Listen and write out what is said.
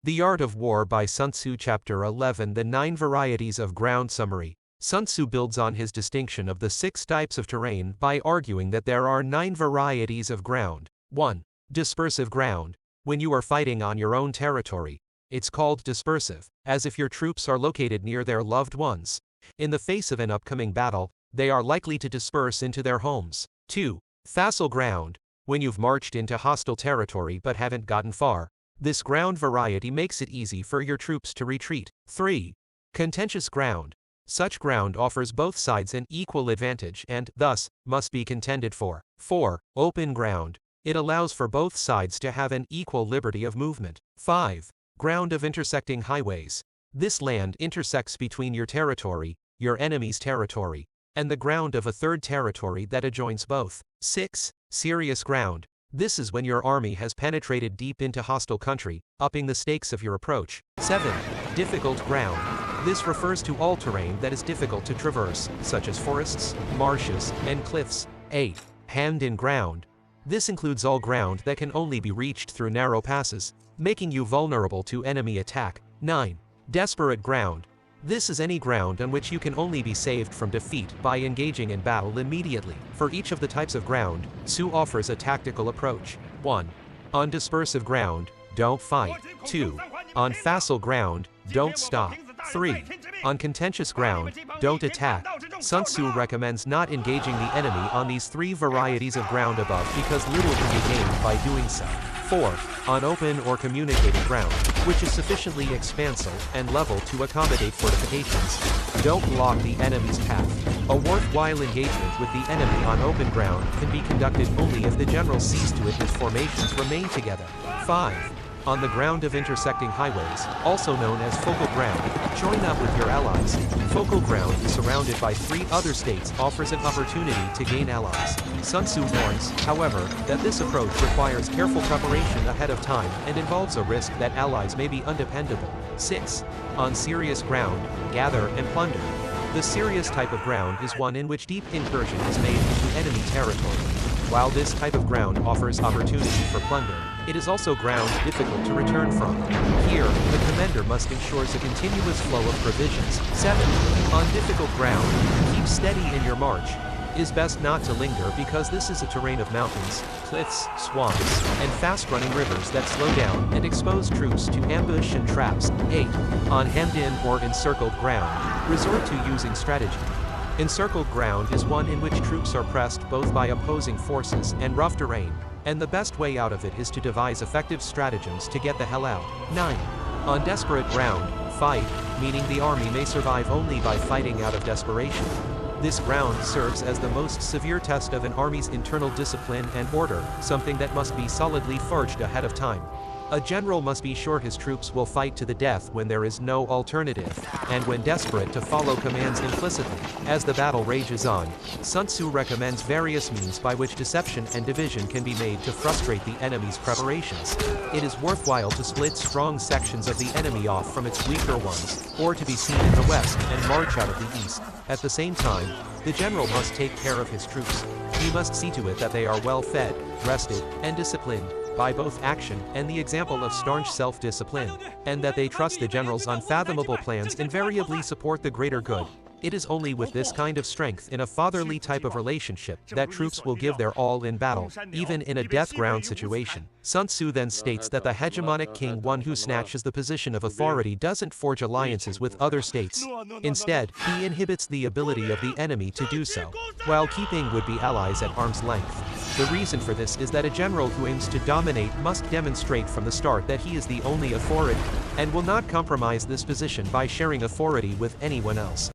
The Art of War by Sun Tzu. Chapter 11. The 9 Varieties of Ground. Summary. Sun Tzu builds on his distinction of the 6 types of terrain by arguing that there are 9 varieties of ground. 1. Dispersive ground. When you are fighting on your own territory, it's called dispersive, as if your troops are located near their loved ones. In the face of an upcoming battle, they are likely to disperse into their homes. 2. Facile ground. When you've marched into hostile territory but haven't gotten far, this ground variety makes it easy for your troops to retreat. 3. Contentious ground. Such ground offers both sides an equal advantage and, thus, must be contended for. 4. Open ground. It allows for both sides to have an equal liberty of movement. 5. Ground of intersecting highways. This land intersects between your territory, your enemy's territory, and the ground of a third territory that adjoins both. 6. Serious ground. This is when your army has penetrated deep into hostile country, upping the stakes of your approach. 7. Difficult ground. This refers to all terrain that is difficult to traverse, such as forests, marshes, and cliffs. 8. Hemmed-in ground. This includes all ground that can only be reached through narrow passes, making you vulnerable to enemy attack. 9. Desperate ground. This is any ground on which you can only be saved from defeat by engaging in battle immediately. For each of the types of ground, Tzu offers a tactical approach. 1. On dispersive ground, don't fight. 2. On facile ground, don't stop. 3. On contentious ground, don't attack. Sun Tzu recommends not engaging the enemy on these 3 varieties of ground above because little can be gained by doing so. 4. On open or communicating ground, which is sufficiently expansive and level to accommodate fortifications. Don't block the enemy's path. A worthwhile engagement with the enemy on open ground can be conducted only if the general sees to it his formations remain together. 5. On the ground of intersecting highways, also known as focal ground, join up with your allies. Focal ground, surrounded by 3 other states, offers an opportunity to gain allies. Sun Tzu warns, however, that this approach requires careful preparation ahead of time and involves a risk that allies may be undependable. 6. On serious ground, gather and plunder. The serious type of ground is one in which deep incursion is made into enemy territory. While this type of ground offers opportunity for plunder, it is also ground difficult to return from. Here, the commander must ensure a continuous flow of provisions. 7. On difficult ground, keep steady in your march. It is best not to linger because this is a terrain of mountains, cliffs, swamps, and fast-running rivers that slow down and expose troops to ambush and traps. 8. On hemmed-in or encircled ground, resort to using strategy. Encircled ground is one in which troops are pressed both by opposing forces and rough terrain, and the best way out of it is to devise effective stratagems to get the hell out. 9. On desperate ground, fight, meaning the army may survive only by fighting out of desperation. This ground serves as the most severe test of an army's internal discipline and order, something that must be solidly forged ahead of time. A general must be sure his troops will fight to the death when there is no alternative, and when desperate to follow commands implicitly. As the battle rages on, Sun Tzu recommends various means by which deception and division can be made to frustrate the enemy's preparations. It is worthwhile to split strong sections of the enemy off from its weaker ones, or to be seen in the west and march out of the east. At the same time, the general must take care of his troops. He must see to it that they are well fed, rested, and disciplined, by both action and the example of staunch self-discipline, and that they trust the general's unfathomable plans invariably support the greater good. It is only with this kind of strength in a fatherly type of relationship that troops will give their all in battle, even in a death ground situation. Sun Tzu then states that the hegemonic king, one who snatches the position of authority, doesn't forge alliances with other states. Instead, he inhibits the ability of the enemy to do so, while keeping would-be allies at arm's length. The reason for this is that a general who aims to dominate must demonstrate from the start that he is the only authority, and will not compromise this position by sharing authority with anyone else.